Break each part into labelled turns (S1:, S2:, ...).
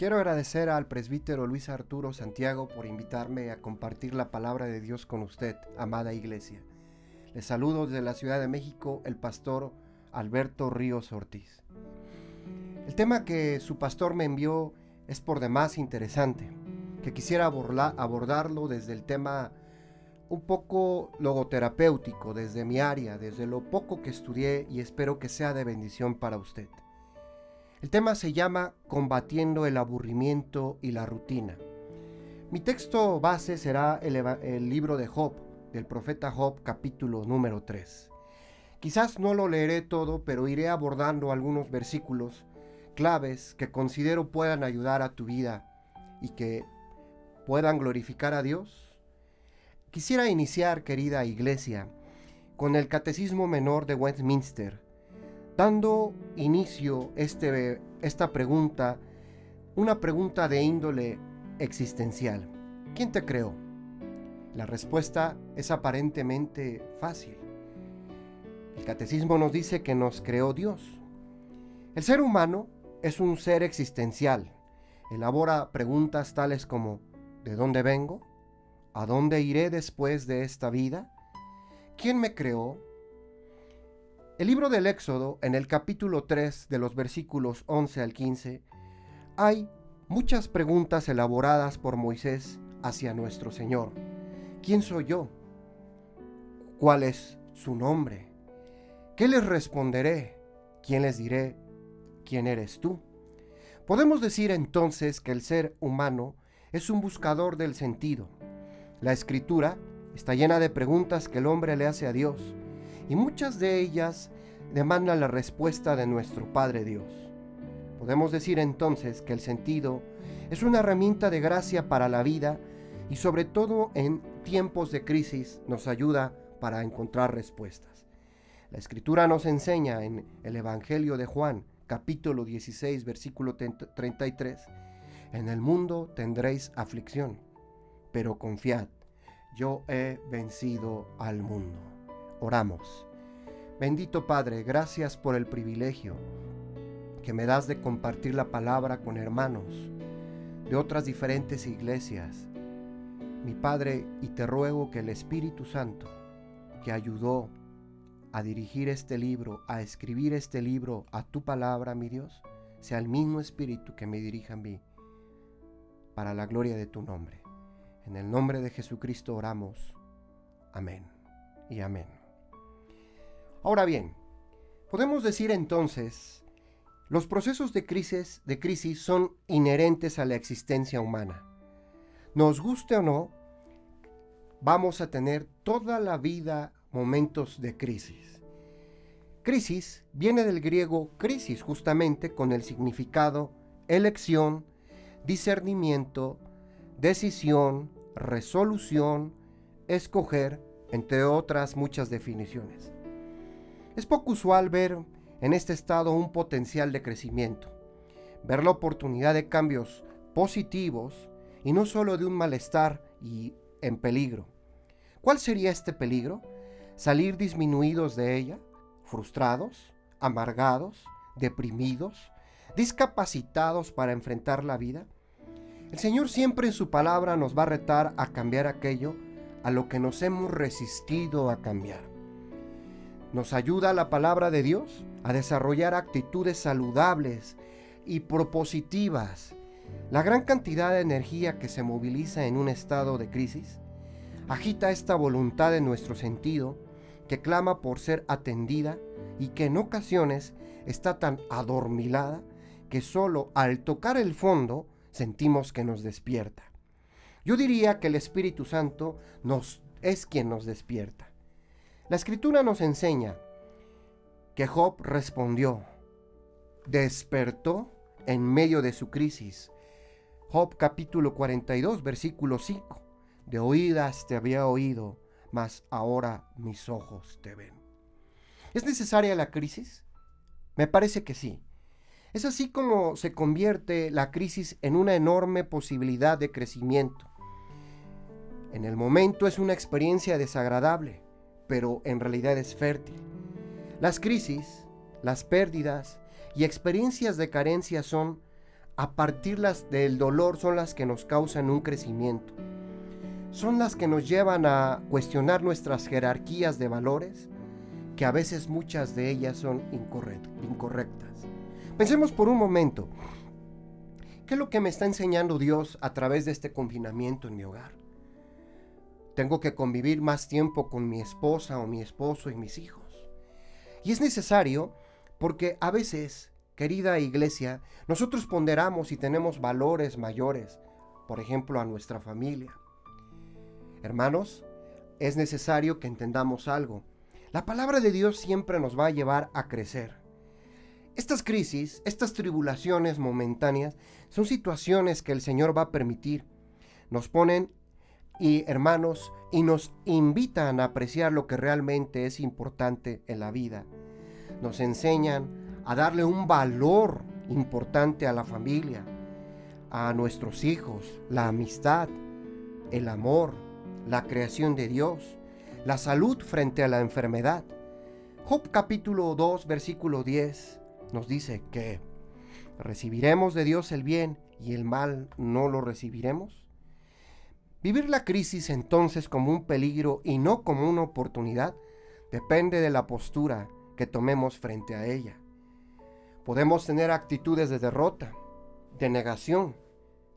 S1: Quiero agradecer al presbítero Luis Arturo Santiago por invitarme a compartir la palabra de Dios con usted, amada iglesia. Les saludo desde la Ciudad de México, el pastor Alberto Ríos Ortiz. El tema que su pastor me envió es por demás interesante, que quisiera abordarlo desde el tema un poco logoterapéutico, desde mi área, desde lo poco que estudié, y espero que sea de bendición para usted. El tema se llama Combatiendo el aburrimiento y la rutina. Mi texto base será el libro de Job, del profeta Job, capítulo número 3. Quizás no lo leeré todo, pero iré abordando algunos versículos claves que considero puedan ayudar a tu vida y que puedan glorificar a Dios. Quisiera iniciar, querida iglesia, con el Catecismo Menor de Westminster, dando inicio esta pregunta, una pregunta de índole existencial. ¿Quién te creó? La respuesta es aparentemente fácil. El Catecismo nos dice que nos creó Dios. El ser humano es un ser existencial. Elabora preguntas tales como: ¿de dónde vengo? ¿A dónde iré después de esta vida? ¿Quién me creó? El libro del Éxodo, en el capítulo 3, de los versículos 11 al 15, hay muchas preguntas elaboradas por Moisés hacia nuestro Señor. ¿Quién soy yo? ¿Cuál es su nombre? ¿Qué les responderé? ¿Quién les diré? ¿Quién eres tú? Podemos decir entonces que el ser humano es un buscador del sentido. La Escritura está llena de preguntas que el hombre le hace a Dios, y muchas de ellas demandan la respuesta de nuestro Padre Dios. Podemos decir entonces que el sentido es una herramienta de gracia para la vida, y sobre todo en tiempos de crisis nos ayuda para encontrar respuestas. La Escritura nos enseña en el Evangelio de Juan, capítulo 16, versículo 33, en el mundo tendréis aflicción, pero confiad, yo he vencido al mundo. Oramos. Bendito Padre, gracias por el privilegio que me das de compartir la palabra con hermanos de otras diferentes iglesias. Mi Padre, y te ruego que el Espíritu Santo, que ayudó a dirigir este libro, a escribir este libro, a tu palabra, mi Dios, sea el mismo Espíritu que me dirija a mí, para la gloria de tu nombre. En el nombre de Jesucristo oramos. Amén y amén. Ahora bien, podemos decir entonces, los procesos de crisis son inherentes a la existencia humana. Nos guste o no, vamos a tener toda la vida momentos de crisis. Crisis viene del griego crisis, justamente con el significado elección, discernimiento, decisión, resolución, escoger, entre otras muchas definiciones. Es poco usual ver en este estado un potencial de crecimiento, ver la oportunidad de cambios positivos y no solo de un malestar y en peligro. ¿Cuál sería este peligro? Salir disminuidos de ella, frustrados, amargados, deprimidos, discapacitados para enfrentar la vida. El Señor siempre en su palabra nos va a retar a cambiar aquello a lo que nos hemos resistido a cambiar. Nos ayuda la palabra de Dios a desarrollar actitudes saludables y propositivas. La gran cantidad de energía que se moviliza en un estado de crisis agita esta voluntad en nuestro sentido, que clama por ser atendida y que en ocasiones está tan adormilada que solo al tocar el fondo sentimos que nos despierta. Yo diría que el Espíritu Santo es quien nos despierta. La Escritura nos enseña que Job respondió, despertó en medio de su crisis. Job capítulo 42, versículo 5. De oídas te había oído, mas ahora mis ojos te ven. ¿Es necesaria la crisis? Me parece que sí. Es así como se convierte la crisis en una enorme posibilidad de crecimiento. En el momento es una experiencia desagradable, pero en realidad es fértil. Las crisis, las pérdidas y experiencias de carencia son a partir del dolor son las que nos causan un crecimiento. Son las que nos llevan a cuestionar nuestras jerarquías de valores, que a veces muchas de ellas son incorrectas. Pensemos por un momento, ¿qué es lo que me está enseñando Dios a través de este confinamiento en mi hogar? Tengo que convivir más tiempo con mi esposa o mi esposo y mis hijos. Y es necesario porque a veces, querida iglesia, nosotros ponderamos y tenemos valores mayores, por ejemplo, a nuestra familia. Hermanos, es necesario que entendamos algo. La palabra de Dios siempre nos va a llevar a crecer. Estas crisis, estas tribulaciones momentáneas, son situaciones que el Señor va a permitir. Nos ponen, hermanos, y nos invitan a apreciar lo que realmente es importante en la vida. Nos enseñan a darle un valor importante a la familia, a nuestros hijos, la amistad, el amor, la creación de Dios, la salud frente a la enfermedad. Job capítulo 2, versículo 10 nos dice que ¿recibiremos de Dios el bien y el mal no lo recibiremos? Vivir la crisis entonces como un peligro y no como una oportunidad depende de la postura que tomemos frente a ella. Podemos tener actitudes de derrota, de negación,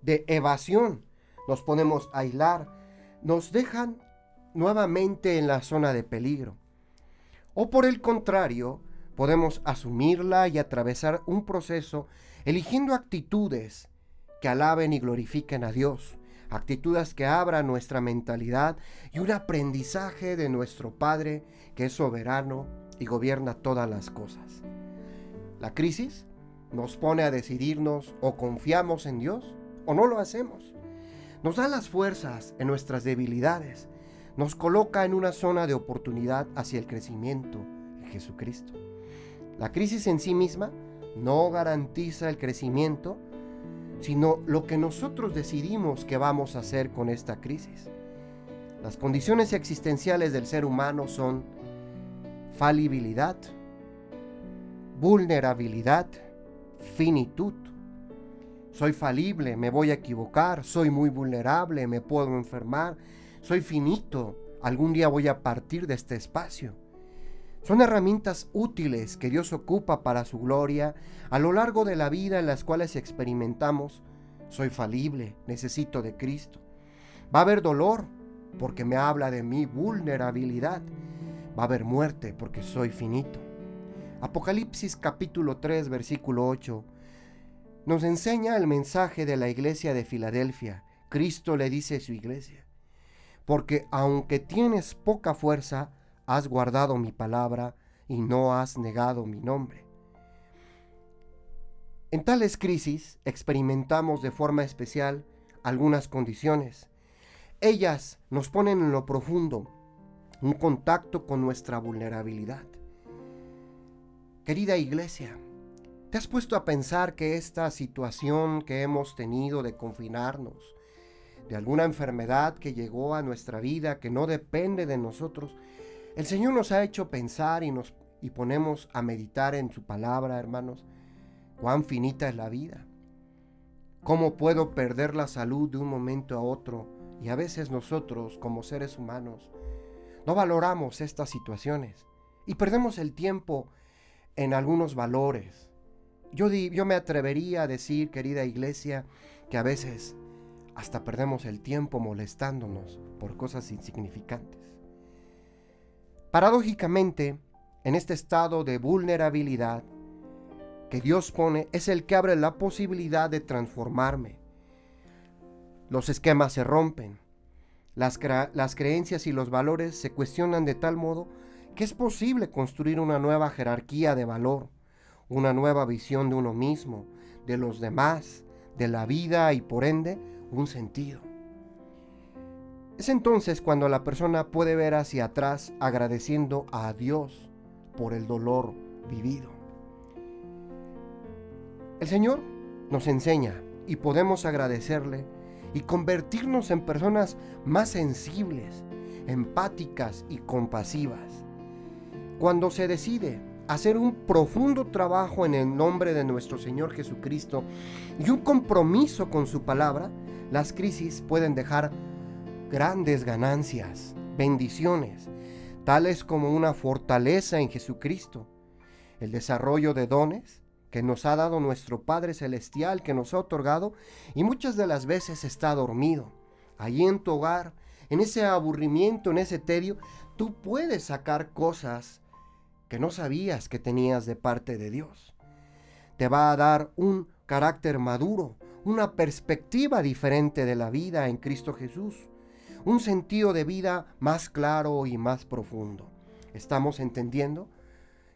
S1: de evasión. Nos podemos aislar, nos dejan nuevamente en la zona de peligro. O por el contrario, podemos asumirla y atravesar un proceso eligiendo actitudes que alaben y glorifiquen a Dios, actitudes que abran nuestra mentalidad y un aprendizaje de nuestro Padre que es soberano y gobierna todas las cosas. La crisis nos pone a decidirnos o confiamos en Dios o no lo hacemos. Nos da las fuerzas en nuestras debilidades, nos coloca en una zona de oportunidad hacia el crecimiento en Jesucristo. La crisis en sí misma no garantiza el crecimiento, sino lo que nosotros decidimos que vamos a hacer con esta crisis. Las condiciones existenciales del ser humano son falibilidad, vulnerabilidad, finitud. Soy falible, me voy a equivocar, soy muy vulnerable, me puedo enfermar, soy finito, algún día voy a partir de este espacio. Son herramientas útiles que Dios ocupa para su gloria a lo largo de la vida en las cuales experimentamos. Soy falible, necesito de Cristo. Va a haber dolor porque me habla de mi vulnerabilidad. Va a haber muerte porque soy finito. Apocalipsis capítulo 3, versículo 8 nos enseña el mensaje de la iglesia de Filadelfia. Cristo le dice a su iglesia: porque aunque tienes poca fuerza, has guardado mi palabra y no has negado mi nombre. En tales crisis experimentamos de forma especial algunas condiciones. Ellas nos ponen en lo profundo un contacto con nuestra vulnerabilidad. Querida iglesia, ¿te has puesto a pensar que esta situación que hemos tenido de confinarnos, de alguna enfermedad que llegó a nuestra vida, que no depende de nosotros, el Señor nos ha hecho pensar y ponemos a meditar en su palabra, hermanos, cuán finita es la vida? ¿Cómo puedo perder la salud de un momento a otro? Y a veces nosotros, como seres humanos, no valoramos estas situaciones y perdemos el tiempo en algunos valores. Yo me atrevería a decir, querida iglesia, que a veces hasta perdemos el tiempo molestándonos por cosas insignificantes. Paradójicamente, en este estado de vulnerabilidad que Dios pone, es el que abre la posibilidad de transformarme. Los esquemas se rompen, las creencias y los valores se cuestionan de tal modo que es posible construir una nueva jerarquía de valor, una nueva visión de uno mismo, de los demás, de la vida y por ende un sentido. Es entonces cuando la persona puede ver hacia atrás agradeciendo a Dios por el dolor vivido. El Señor nos enseña y podemos agradecerle y convertirnos en personas más sensibles, empáticas y compasivas. Cuando se decide hacer un profundo trabajo en el nombre de nuestro Señor Jesucristo y un compromiso con su palabra, las crisis pueden dejar grandes ganancias, bendiciones, tales como una fortaleza en Jesucristo, el desarrollo de dones que nos ha dado nuestro Padre Celestial, que nos ha otorgado, y muchas de las veces está dormido. Allí en tu hogar, en ese aburrimiento, en ese tedio, tú puedes sacar cosas que no sabías que tenías de parte de Dios. Te va a dar un carácter maduro, una perspectiva diferente de la vida en Cristo Jesús, un sentido de vida más claro y más profundo. Estamos entendiendo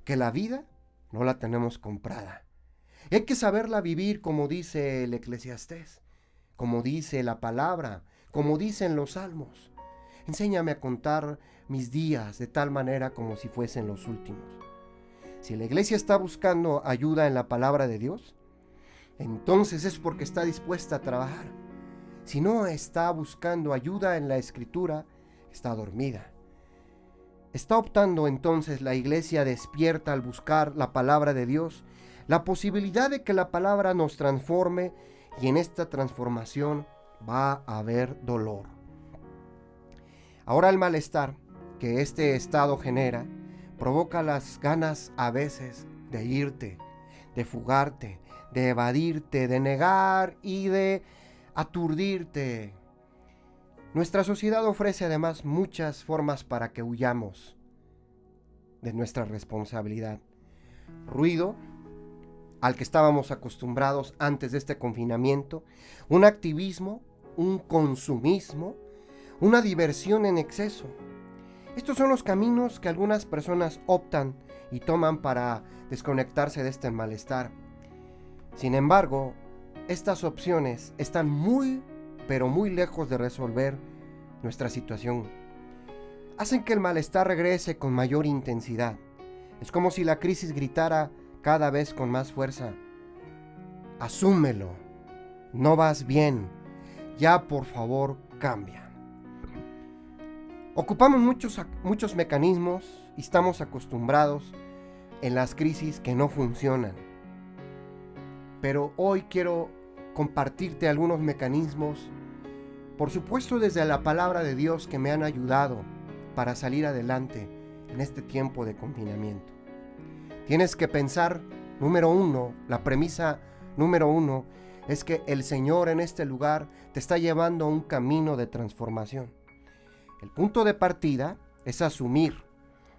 S1: que la vida no la tenemos comprada. Hay que saberla vivir como dice el Eclesiastés, como dice la palabra, como dicen los salmos. Enséñame a contar mis días de tal manera como si fuesen los últimos. Si la iglesia está buscando ayuda en la palabra de Dios, entonces es porque está dispuesta a trabajar. Si no está buscando ayuda en la Escritura, está dormida. Está optando entonces la iglesia despierta al buscar la palabra de Dios, la posibilidad de que la palabra nos transforme, y en esta transformación va a haber dolor. Ahora el malestar que este estado genera provoca las ganas a veces de irte, de fugarte, de evadirte, de negar y de aturdirte. Nuestra sociedad ofrece además muchas formas para que huyamos de nuestra responsabilidad. Ruido al que estábamos acostumbrados antes de este confinamiento, un activismo, un consumismo, una diversión en exceso. Estos son los caminos que algunas personas optan y toman para desconectarse de este malestar. Sin embargo, estas opciones están muy, pero muy lejos de resolver nuestra situación. Hacen que el malestar regrese con mayor intensidad. Es como si la crisis gritara cada vez con más fuerza: asúmelo, no vas bien, ya por favor cambia. Ocupamos muchos mecanismos y estamos acostumbrados en las crisis que no funcionan. Pero hoy quiero compartirte algunos mecanismos, por supuesto desde la palabra de Dios, que me han ayudado para salir adelante en este tiempo de confinamiento. Tienes que pensar, la premisa número uno es que el Señor en este lugar te está llevando a un camino de transformación. El punto de partida es asumir,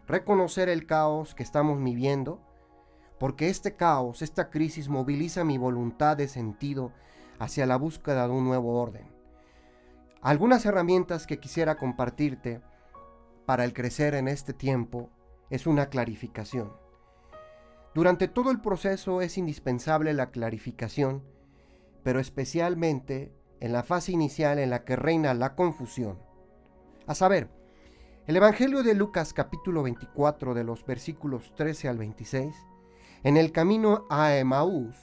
S1: reconocer el caos que estamos viviendo, porque este caos, esta crisis moviliza mi voluntad de sentido hacia la búsqueda de un nuevo orden. Algunas herramientas que quisiera compartirte para el crecer en este tiempo es una clarificación. Durante todo el proceso es indispensable la clarificación, pero especialmente en la fase inicial en la que reina la confusión. A saber, el Evangelio de Lucas capítulo 24 de los versículos 13 al 26, en el camino a Emaús,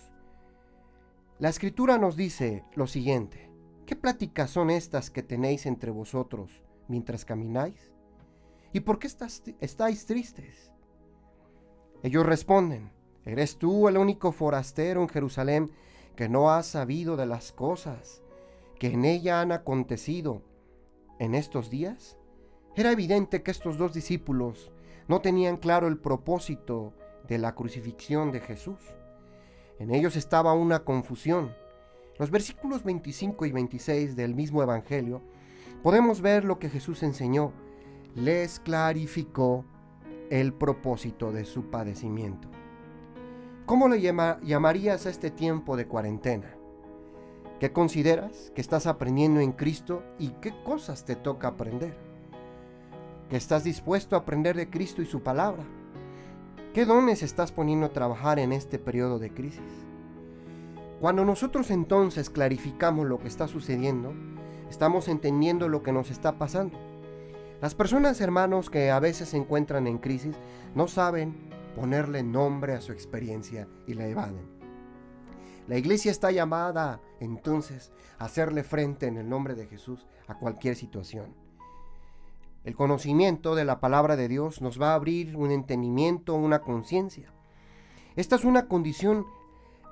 S1: la Escritura nos dice lo siguiente: ¿qué pláticas son estas que tenéis entre vosotros mientras camináis? ¿Y por qué estáis tristes? Ellos responden: ¿eres tú el único forastero en Jerusalén que no has sabido de las cosas que en ella han acontecido en estos días? Era evidente que estos dos discípulos no tenían claro el propósito de la crucifixión de Jesús. En ellos estaba una confusión. Los versículos 25 y 26 del mismo Evangelio podemos ver lo que Jesús enseñó. Les clarificó el propósito de su padecimiento. ¿Cómo le llamarías a este tiempo de cuarentena? ¿Qué consideras que estás aprendiendo en Cristo y qué cosas te toca aprender? ¿Qué estás dispuesto a aprender de Cristo y su palabra? ¿Qué dones estás poniendo a trabajar en este periodo de crisis? Cuando nosotros entonces clarificamos lo que está sucediendo, estamos entendiendo lo que nos está pasando. Las personas, hermanos, que a veces se encuentran en crisis, no saben ponerle nombre a su experiencia y la evaden. La iglesia está llamada entonces a hacerle frente en el nombre de Jesús a cualquier situación. El conocimiento de la palabra de Dios nos va a abrir un entendimiento, una conciencia. Esta es una condición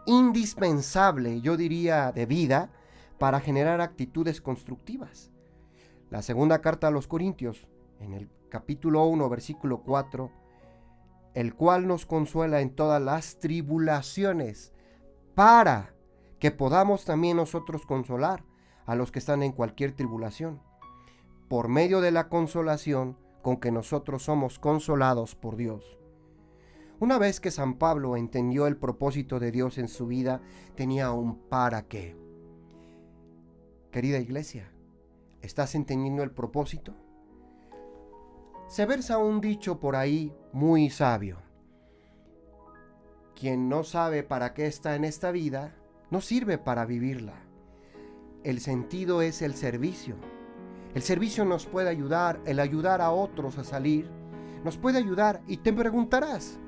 S1: indispensable, yo diría, de vida para generar actitudes constructivas. La segunda carta a los Corintios, en el capítulo 1, versículo 4, el cual nos consuela en todas las tribulaciones, para que podamos también nosotros consolar a los que están en cualquier tribulación, por medio de la consolación con que nosotros somos consolados por Dios. Una vez que San Pablo entendió el propósito de Dios en su vida, tenía un para qué. Querida iglesia, ¿estás entendiendo el propósito? Se versa un dicho por ahí muy sabio. Quien no sabe para qué está en esta vida, no sirve para vivirla. El sentido es el servicio. El servicio nos puede ayudar, el ayudar a otros a salir, nos puede ayudar. Y te preguntarás,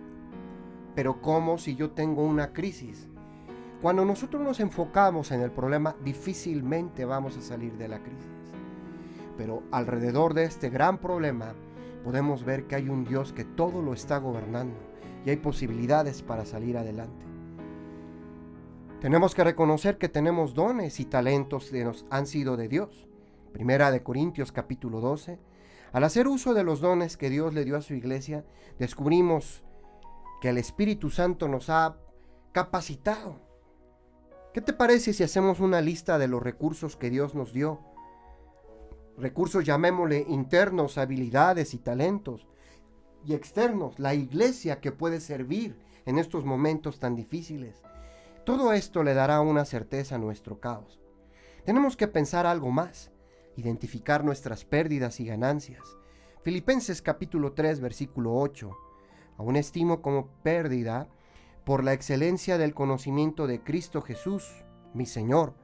S1: ¿pero cómo si yo tengo una crisis? Cuando nosotros nos enfocamos en el problema, difícilmente vamos a salir de la crisis. Pero alrededor de este gran problema, podemos ver que hay un Dios que todo lo está gobernando y hay posibilidades para salir adelante. Tenemos que reconocer que tenemos dones y talentos que nos han sido de Dios. Primera de Corintios capítulo 12. Al hacer uso de los dones que Dios le dio a su iglesia, descubrimos que el Espíritu Santo nos ha capacitado. ¿Qué te parece si hacemos una lista de los recursos que Dios nos dio? Recursos, llamémosle internos, habilidades y talentos, y externos, la iglesia que puede servir en estos momentos tan difíciles. Todo esto le dará una certeza a nuestro caos. Tenemos que pensar algo más, identificar nuestras pérdidas y ganancias. Filipenses capítulo 3, versículo 8. Aún estimo como pérdida por la excelencia del conocimiento de Cristo Jesús, mi Señor,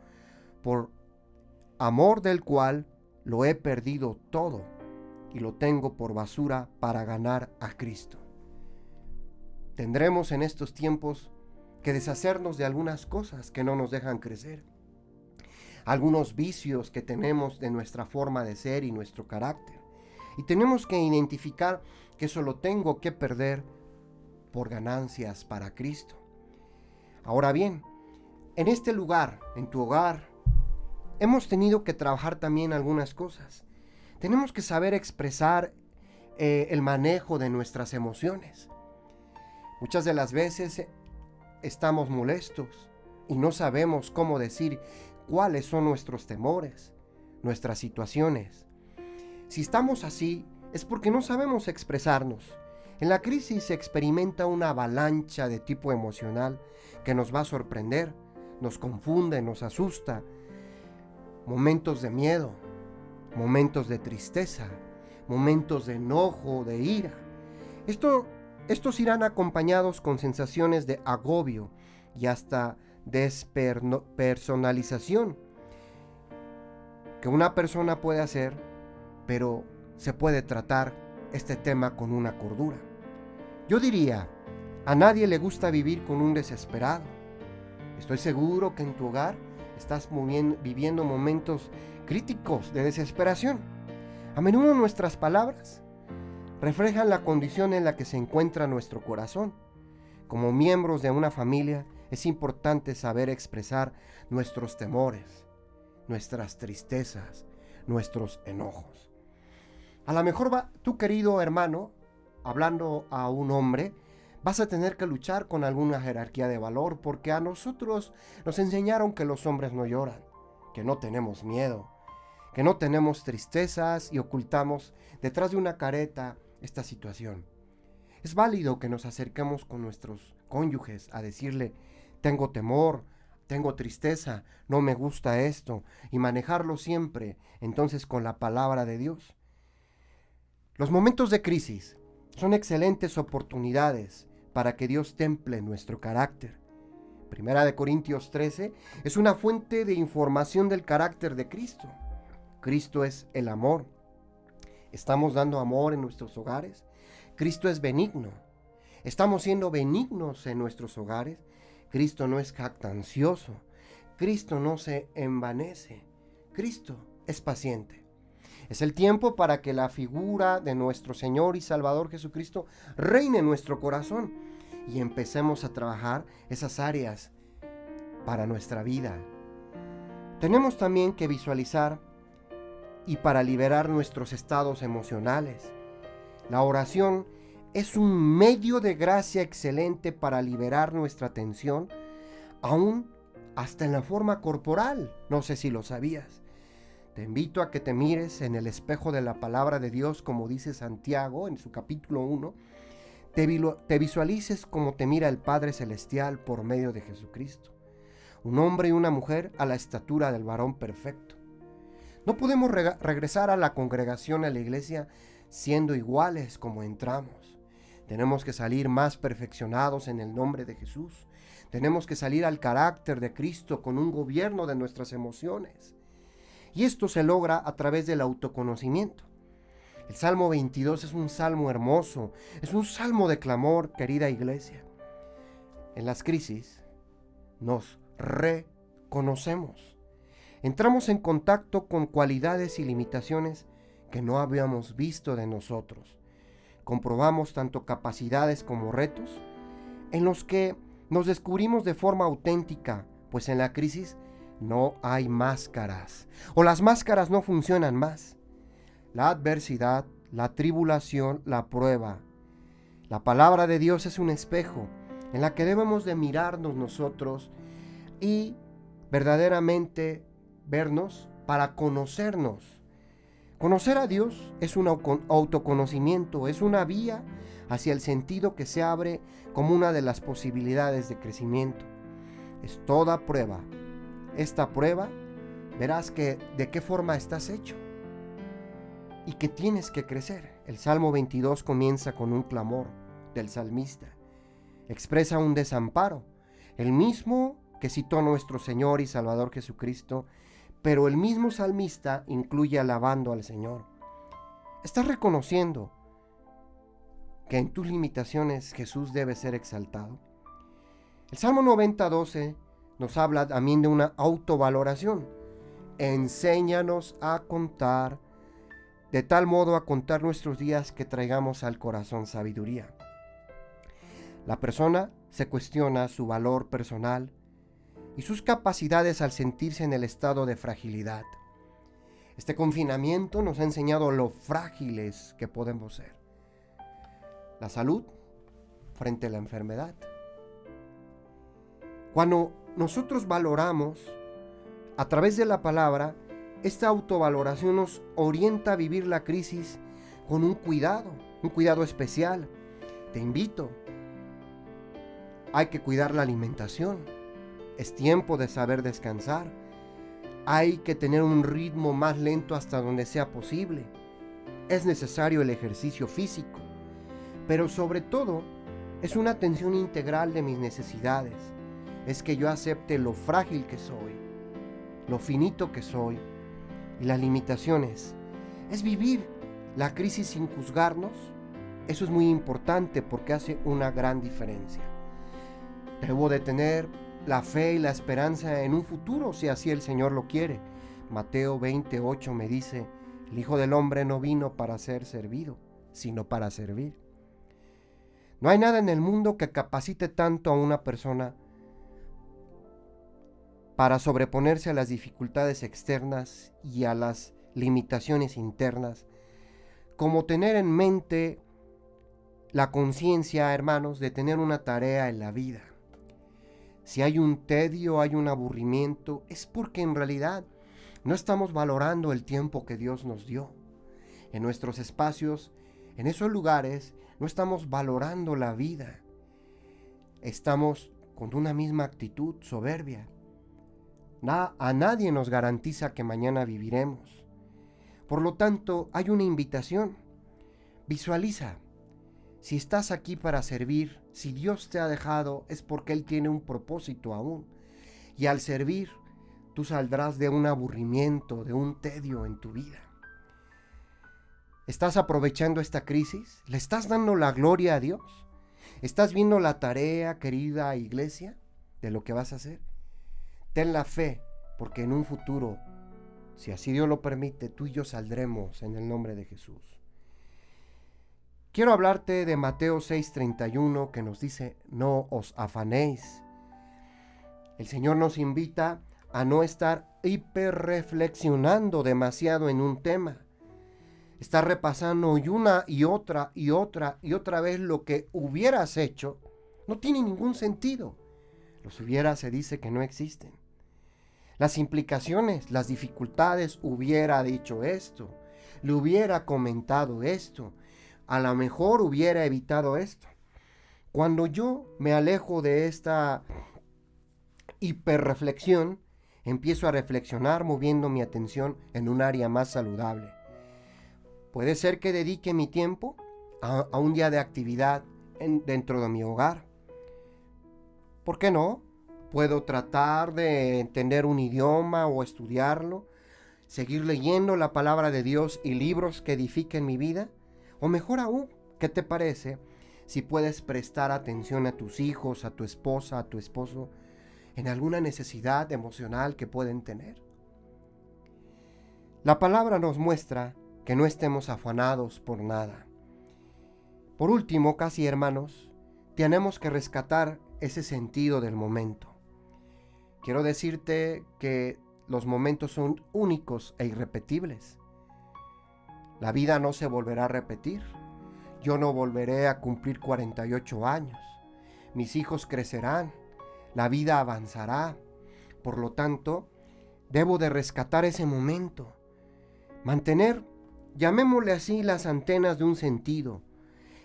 S1: por amor del cual lo he perdido todo y lo tengo por basura para ganar a Cristo. Tendremos en estos tiempos que deshacernos de algunas cosas que no nos dejan crecer, algunos vicios que tenemos de nuestra forma de ser y nuestro carácter, y tenemos que identificar que eso lo tengo que perder por ganancias para Cristo. Ahora bien, en este lugar, en tu hogar, hemos tenido que trabajar también algunas cosas. Tenemos que saber expresar el manejo de nuestras emociones. Muchas de las veces estamos molestos y no sabemos cómo decir cuáles son nuestros temores, nuestras situaciones. Si estamos así, es porque no sabemos expresarnos. En la crisis se experimenta una avalancha de tipo emocional que nos va a sorprender, nos confunde, nos asusta. Momentos de miedo, momentos de tristeza, momentos de enojo, de ira. Estos irán acompañados con sensaciones de agobio y hasta despersonalización que una persona puede hacer, pero se puede tratar este tema con una cordura. Yo diría, a nadie le gusta vivir con un desesperado. Estoy seguro que en tu hogar estás viviendo momentos críticos de desesperación. A menudo nuestras palabras reflejan la condición en la que se encuentra nuestro corazón. Como miembros de una familia, es importante saber expresar nuestros temores, nuestras tristezas, nuestros enojos. A lo mejor tú, querido hermano, hablando a un hombre, vas a tener que luchar con alguna jerarquía de valor, porque a nosotros nos enseñaron que los hombres no lloran, que no tenemos miedo, que no tenemos tristezas y ocultamos detrás de una careta esta situación. Es válido que nos acerquemos con nuestros cónyuges a decirle, tengo temor, tengo tristeza, no me gusta esto, y manejarlo siempre, entonces, con la palabra de Dios. Los momentos de crisis son excelentes oportunidades para que Dios temple nuestro carácter. Primera de Corintios 13 es una fuente de información del carácter de Cristo. Cristo es el amor. ¿Estamos dando amor en nuestros hogares? Cristo es benigno. ¿Estamos siendo benignos en nuestros hogares? Cristo no es jactancioso. Cristo no se envanece. Cristo es paciente. Es el tiempo para que la figura de nuestro Señor y Salvador Jesucristo reine en nuestro corazón y empecemos a trabajar esas áreas para nuestra vida. Tenemos también que visualizar y para liberar nuestros estados emocionales. La oración es un medio de gracia excelente para liberar nuestra tensión, aún hasta en la forma corporal. No sé si lo sabías. Te invito a que te mires en el espejo de la palabra de Dios, como dice Santiago en su capítulo 1. Te visualices como te mira el Padre Celestial por medio de Jesucristo. Un hombre y una mujer a la estatura del varón perfecto. No podemos regresar a la congregación, a la iglesia, siendo iguales como entramos. Tenemos que salir más perfeccionados en el nombre de Jesús. Tenemos que salir al carácter de Cristo con un gobierno de nuestras emociones. Y esto se logra a través del autoconocimiento. El Salmo 22 es un salmo hermoso, es un salmo de clamor, querida iglesia. En las crisis nos reconocemos. Entramos en contacto con cualidades y limitaciones que no habíamos visto de nosotros. Comprobamos tanto capacidades como retos en los que nos descubrimos de forma auténtica, pues en la crisis no hay máscaras, o las máscaras no funcionan más. La adversidad, la tribulación, la prueba. La palabra de Dios es un espejo en la que debemos de mirarnos nosotros y verdaderamente vernos para conocernos. Conocer a Dios es un autoconocimiento, es una vía hacia el sentido que se abre como una de las posibilidades de crecimiento. Es toda prueba. Esta prueba, verás que de qué forma estás hecho y que tienes que crecer. El Salmo 22 comienza con un clamor del salmista. Expresa un desamparo, el mismo que citó nuestro Señor y Salvador Jesucristo, pero el mismo salmista incluye alabando al Señor. Estás reconociendo que en tus limitaciones Jesús debe ser exaltado. El Salmo 90:12 nos habla también de una autovaloración. Enséñanos a contar, de tal modo a contar nuestros días que traigamos al corazón sabiduría. La persona se cuestiona su valor personal y sus capacidades al sentirse en el estado de fragilidad. Este confinamiento nos ha enseñado lo frágiles que podemos ser. La salud frente a la enfermedad. Cuando nosotros valoramos a través de la palabra, esta autovaloración nos orienta a vivir la crisis con un cuidado especial. Te invito, hay que cuidar la alimentación, es tiempo de saber descansar, hay que tener un ritmo más lento hasta donde sea posible, es necesario el ejercicio físico, pero sobre todo es una atención integral de mis necesidades. Es que yo acepte lo frágil que soy, lo finito que soy y las limitaciones. Es vivir la crisis sin juzgarnos. Eso es muy importante porque hace una gran diferencia. Debo de tener la fe y la esperanza en un futuro si así el Señor lo quiere. Mateo 20:8 me dice, el Hijo del Hombre no vino para ser servido, sino para servir. No hay nada en el mundo que capacite tanto a una persona para sobreponerse a las dificultades externas y a las limitaciones internas, como tener en mente la conciencia, hermanos, de tener una tarea en la vida. Si hay un tedio, hay un aburrimiento, es porque en realidad no estamos valorando el tiempo que Dios nos dio. En nuestros espacios, en esos lugares, no estamos valorando la vida. Estamos con una misma actitud soberbia. A nadie nos garantiza que mañana viviremos. Por lo tanto, hay una invitación. Visualiza. Si estás aquí para servir, si Dios te ha dejado, es porque Él tiene un propósito aún. Y al servir, tú saldrás de un aburrimiento, de un tedio en tu vida. ¿Estás aprovechando esta crisis? ¿Le estás dando la gloria a Dios? ¿Estás viendo la tarea, querida iglesia, de lo que vas a hacer? Ten la fe, porque en un futuro Si así Dios lo permite, tú y yo saldremos en el nombre de Jesús. Quiero hablarte de Mateo 6:31, que nos dice: no os afanéis. El Señor nos invita a no estar hiperreflexionando demasiado en un tema. Estar repasando una y otra vez lo que hubieras hecho no tiene ningún sentido. Los hubieras se dice que no existen. Las implicaciones, las dificultades, hubiera dicho esto, le hubiera comentado esto, a lo mejor hubiera evitado esto. Cuando yo me alejo de esta hiperreflexión, empiezo a reflexionar moviendo mi atención en un área más saludable. Puede ser que dedique mi tiempo a un día de actividad dentro de mi hogar. ¿Por qué no? Puedo tratar de entender un idioma o estudiarlo, seguir leyendo la palabra de Dios y libros que edifiquen mi vida. O mejor aún, ¿qué te parece si puedes prestar atención a tus hijos, a tu esposa, a tu esposo, en alguna necesidad emocional que pueden tener? La palabra nos muestra que no estemos afanados por nada. Por último, casi hermanos, tenemos que rescatar ese sentido del momento. Quiero decirte que los momentos son únicos e irrepetibles. La vida no se volverá a repetir. Yo no volveré a cumplir 48 años. Mis hijos crecerán. La vida avanzará. Por lo tanto, debo de rescatar ese momento. Mantener, llamémosle así, las antenas de un sentido.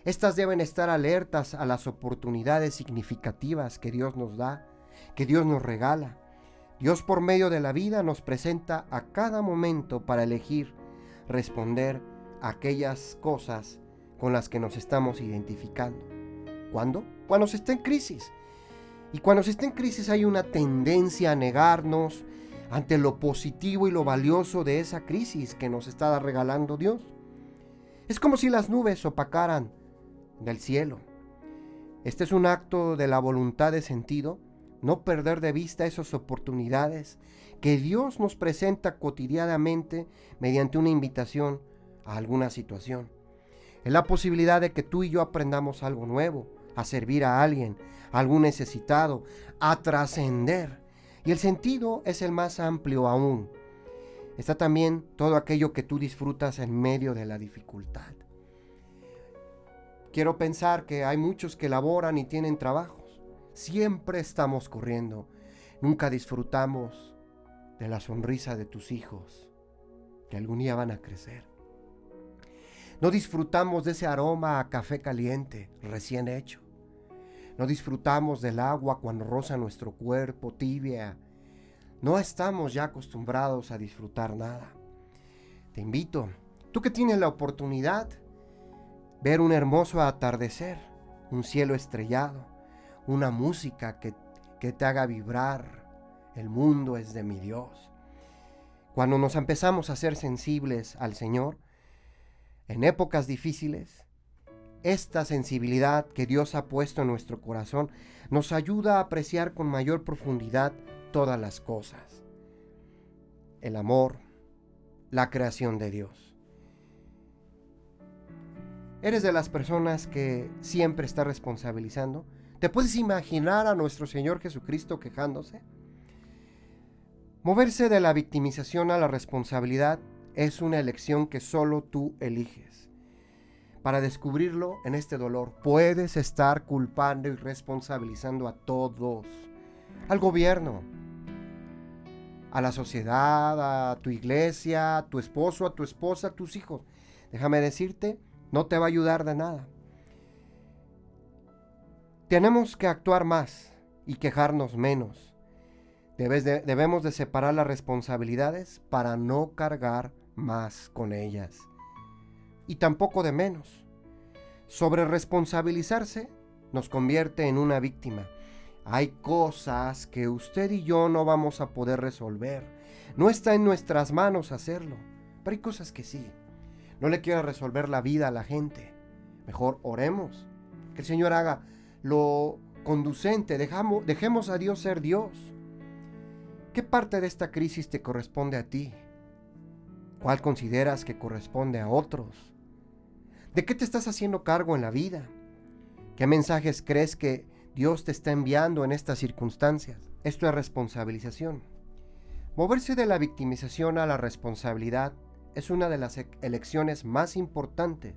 S1: Estas deben estar alertas a las oportunidades significativas que Dios nos da, que Dios nos regala. Dios por medio de la vida nos presenta a cada momento para elegir responder a aquellas cosas con las que nos estamos identificando. ¿Cuándo? Cuando se está en crisis. Y cuando se está en crisis hay una tendencia a negarnos ante lo positivo y lo valioso de esa crisis que nos está regalando Dios. Es como si las nubes opacaran del cielo. Este es un acto de la voluntad de sentido, no perder de vista esas oportunidades que Dios nos presenta cotidianamente mediante una invitación a alguna situación. Es la posibilidad de que tú y yo aprendamos algo nuevo, a servir a alguien, a algún necesitado, a trascender. Y el sentido es el más amplio aún. Está también todo aquello que tú disfrutas en medio de la dificultad. Quiero pensar que hay muchos que laboran y tienen trabajos. Siempre estamos corriendo. Nunca disfrutamos de la sonrisa de tus hijos, que algún día van a crecer. No disfrutamos de ese aroma a café caliente, recién hecho. No disfrutamos del agua cuando roza nuestro cuerpo tibia. No estamos ya acostumbrados a disfrutar nada. Te invito, tú que tienes la oportunidad, ver un hermoso atardecer, un cielo estrellado, una música que te haga vibrar. El mundo es de mi Dios. Cuando nos empezamos a ser sensibles al Señor, en épocas difíciles, esta sensibilidad que Dios ha puesto en nuestro corazón nos ayuda a apreciar con mayor profundidad todas las cosas. El amor, la creación de Dios. ¿Eres de las personas que siempre está responsabilizando? ¿Te puedes imaginar a nuestro Señor Jesucristo quejándose? Moverse de la victimización a la responsabilidad es una elección que solo tú eliges. Para descubrirlo en este dolor, puedes estar culpando y responsabilizando a todos. Al gobierno, a la sociedad, a tu iglesia, a tu esposo, a tu esposa, a tus hijos. Déjame decirte, no te va a ayudar de nada. Tenemos que actuar más y quejarnos menos. Debemos de separar las responsabilidades para no cargar más con ellas. Y tampoco de menos. Sobre responsabilizarse nos convierte en una víctima. Hay cosas que usted y yo no vamos a poder resolver. No está en nuestras manos hacerlo. Pero hay cosas que sí. No le quiero resolver la vida a la gente. Mejor oremos. Que el Señor haga lo conducente. Dejemos a Dios ser Dios. ¿Qué parte de esta crisis te corresponde a ti? ¿Cuál consideras que corresponde a otros? ¿De qué te estás haciendo cargo en la vida? ¿Qué mensajes crees que Dios te está enviando en estas circunstancias? Esto es responsabilización. Moverse de la victimización a la responsabilidad es una de las elecciones más importantes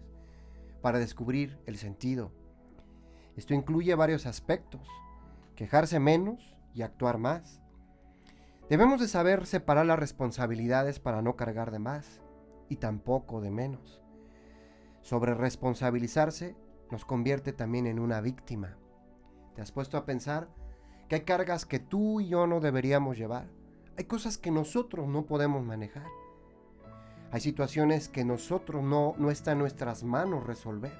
S1: para descubrir el sentido. Esto incluye varios aspectos: quejarse menos y actuar más. Debemos de saber separar las responsabilidades para no cargar de más y tampoco de menos. Sobre responsabilizarse nos convierte también en una víctima. ¿Te has puesto a pensar que hay cargas que tú y yo no deberíamos llevar? Hay cosas que nosotros no podemos manejar. Hay situaciones que nosotros no está en nuestras manos resolver.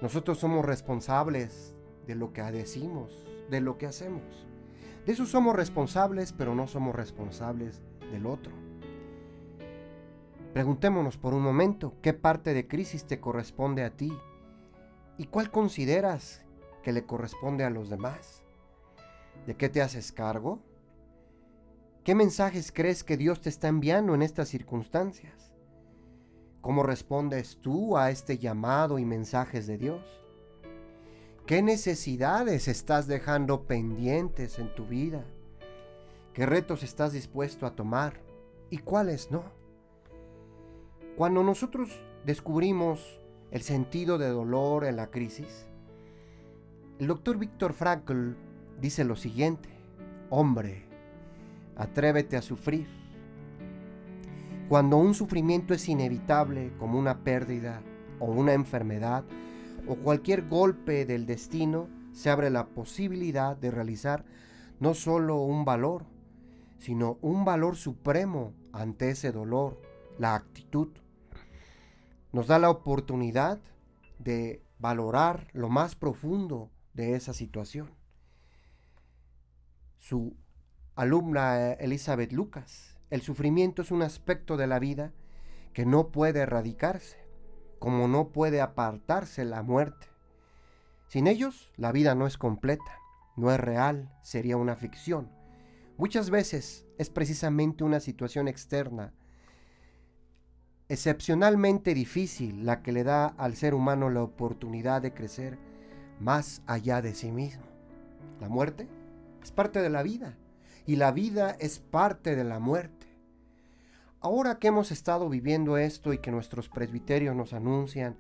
S1: Nosotros somos responsables de lo que decimos, de lo que hacemos. De eso somos responsables, pero no somos responsables del otro. Preguntémonos por un momento, ¿qué parte de crisis te corresponde a ti? ¿Y cuál consideras que le corresponde a los demás? ¿De qué te haces cargo? ¿Qué mensajes crees que Dios te está enviando en estas circunstancias? ¿Cómo respondes tú a este llamado y mensajes de Dios? ¿Qué necesidades estás dejando pendientes en tu vida? ¿Qué retos estás dispuesto a tomar y cuáles no? Cuando nosotros descubrimos el sentido de dolor en la crisis, el doctor Viktor Frankl dice lo siguiente: hombre, atrévete a sufrir. Cuando un sufrimiento es inevitable, como una pérdida o una enfermedad o cualquier golpe del destino, se abre la posibilidad de realizar no solo un valor, sino un valor supremo ante ese dolor, la actitud. Nos da la oportunidad de valorar lo más profundo de esa situación. Su alumna Elizabeth Lucas: el sufrimiento es un aspecto de la vida que no puede erradicarse, como no puede apartarse la muerte. Sin ellos, la vida no es completa, no es real, sería una ficción. Muchas veces es precisamente una situación externa, excepcionalmente difícil, la que le da al ser humano la oportunidad de crecer más allá de sí mismo. La muerte es parte de la vida y la vida es parte de la muerte. Ahora que hemos estado viviendo esto y que nuestros presbiterios nos anuncian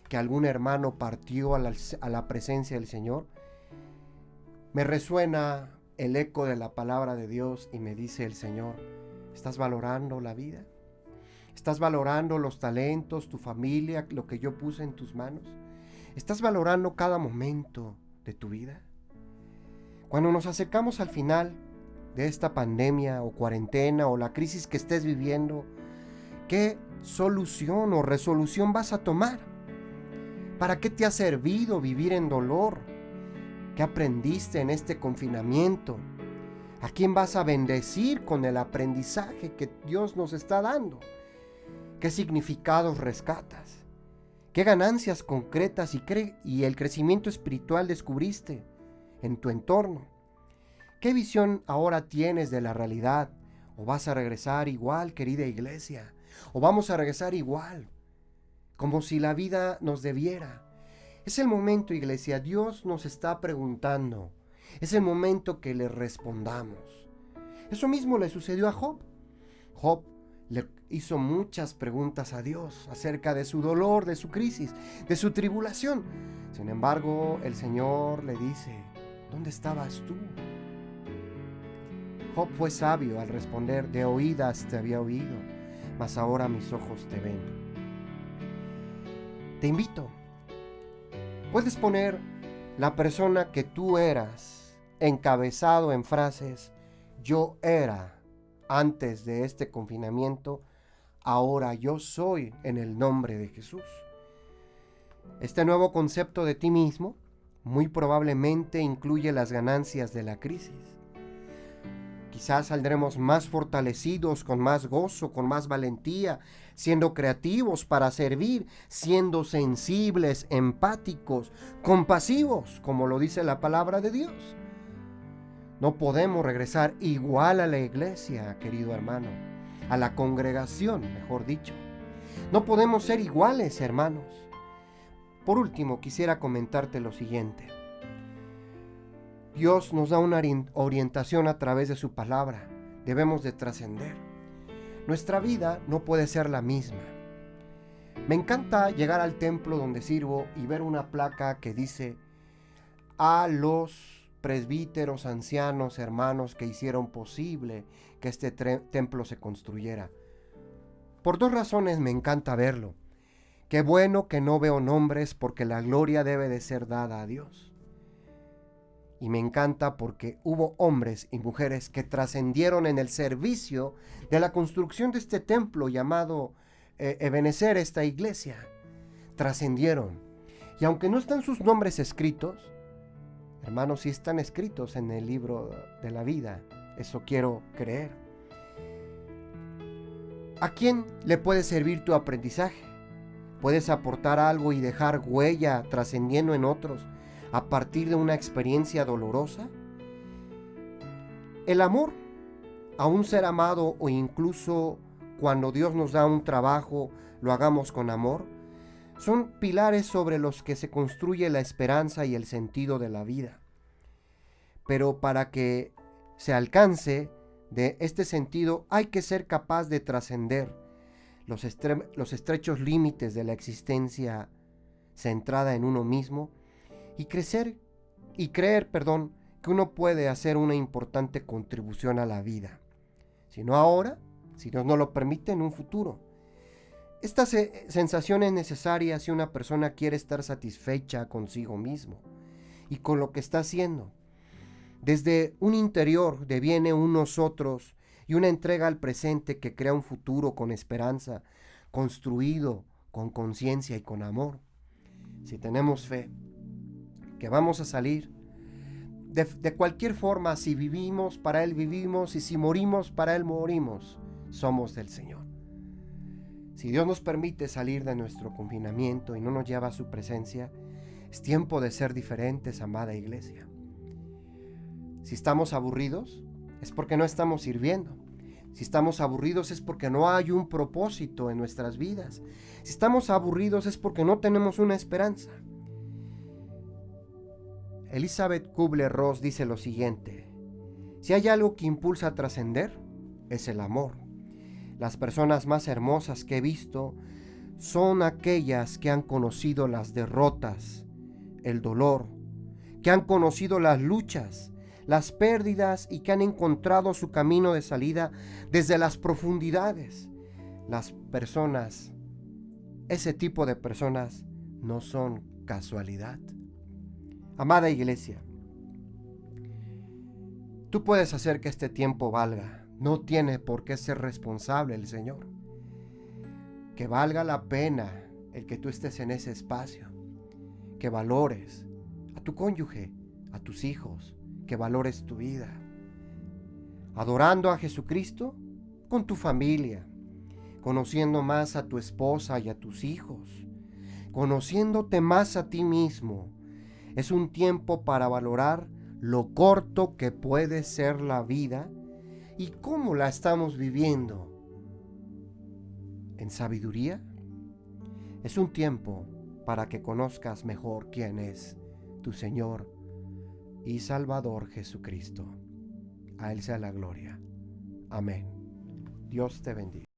S1: que algún hermano partió a la presencia del Señor, me resuena el eco de la palabra de Dios y me dice el Señor: ¿estás valorando la vida? ¿Estás valorando los talentos, tu familia, lo que yo puse en tus manos? ¿Estás valorando cada momento de tu vida? Cuando nos acercamos al final de esta pandemia o cuarentena o la crisis que estés viviendo, ¿qué solución o resolución vas a tomar? ¿Para qué te ha servido vivir en dolor? ¿Qué aprendiste en este confinamiento? ¿A quién vas a bendecir con el aprendizaje que Dios nos está dando? ¿Qué significados rescatas? ¿Qué ganancias concretas y el crecimiento espiritual descubriste en tu entorno? ¿Qué visión ahora tienes de la realidad? ¿O vas a regresar igual, querida iglesia? ¿O vamos a regresar igual, como si la vida nos debiera? Es el momento, iglesia. Dios nos está preguntando. Es el momento que le respondamos. Eso mismo le sucedió a Job. Job le hizo muchas preguntas a Dios acerca de su dolor, de su crisis, de su tribulación. Sin embargo, el Señor le dice: ¿dónde estabas tú? Job fue sabio al responder: de oídas te había oído, mas ahora mis ojos te ven. Te invito. Puedes poner la persona que tú eras encabezado en frases: yo era antes de este confinamiento, ahora yo soy en el nombre de Jesús. Este nuevo concepto de ti mismo muy probablemente incluye las ganancias de la crisis. Quizás saldremos más fortalecidos, con más gozo, con más valentía, siendo creativos para servir, siendo sensibles, empáticos, compasivos, como lo dice la palabra de Dios. No podemos regresar igual a la iglesia, querido hermano. a la congregación, mejor dicho. No podemos ser iguales, hermanos. Por último, quisiera comentarte lo siguiente. Dios nos da una orientación a través de su palabra. Debemos de trascender. Nuestra vida no puede ser la misma. Me encanta llegar al templo donde sirvo y ver una placa que dice: a los presbíteros, ancianos, hermanos que hicieron posible que este templo se construyera. Por dos razones me encanta verlo. Qué bueno que no veo nombres, porque la gloria debe de ser dada a Dios. Y me encanta porque hubo hombres y mujeres que trascendieron en el servicio de la construcción de este templo llamado Ebenecer, esta iglesia. Trascendieron. Y aunque no están sus nombres escritos, hermanos, sí están escritos en el libro de la vida. Eso quiero creer. ¿A quién le puede servir tu aprendizaje? ¿Puedes aportar algo y dejar huella trascendiendo en otros a partir de una experiencia dolorosa? El amor a un ser amado, o incluso cuando Dios nos da un trabajo, lo hagamos con amor, son pilares sobre los que se construye la esperanza y el sentido de la vida. Pero para que se alcance de este sentido, hay que ser capaz de trascender los estrechos límites de la existencia centrada en uno mismo y creer, que uno puede hacer una importante contribución a la vida. Si no ahora, si Dios no lo permite, en un futuro. Esta sensación es necesaria si una persona quiere estar satisfecha consigo mismo y con lo que está haciendo. Desde un interior deviene un nosotros y una entrega al presente que crea un futuro con esperanza, construido con conciencia y con amor. Si tenemos fe que vamos a salir de cualquier forma, si vivimos, para Él vivimos, y si morimos, para Él morimos, somos del Señor. Si Dios nos permite salir de nuestro confinamiento y no nos lleva a su presencia, es tiempo de ser diferentes, amada iglesia. Si estamos aburridos, es porque no estamos sirviendo. Si estamos aburridos es porque no hay un propósito en nuestras vidas. Si estamos aburridos es porque no tenemos una esperanza. Elizabeth Kubler-Ross dice lo siguiente: si hay algo que impulsa a trascender, es el amor. Las personas más hermosas que he visto son aquellas que han conocido las derrotas, el dolor, que han conocido las luchas, las pérdidas y que han encontrado su camino de salida desde las profundidades. Las personas, ese tipo de personas, no son casualidad. Amada iglesia, tú puedes hacer que este tiempo valga. No tiene por qué ser responsable el Señor. Que valga la pena el que tú estés en ese espacio. Que valores a tu cónyuge, a tus hijos, que valores tu vida. Adorando a Jesucristo con tu familia, conociendo más a tu esposa y a tus hijos, conociéndote más a ti mismo. Es un tiempo para valorar lo corto que puede ser la vida y cómo la estamos viviendo. En sabiduría, es un tiempo para que conozcas mejor quién es tu Señor y Salvador Jesucristo. A Él sea la gloria. Amén. Dios te bendiga.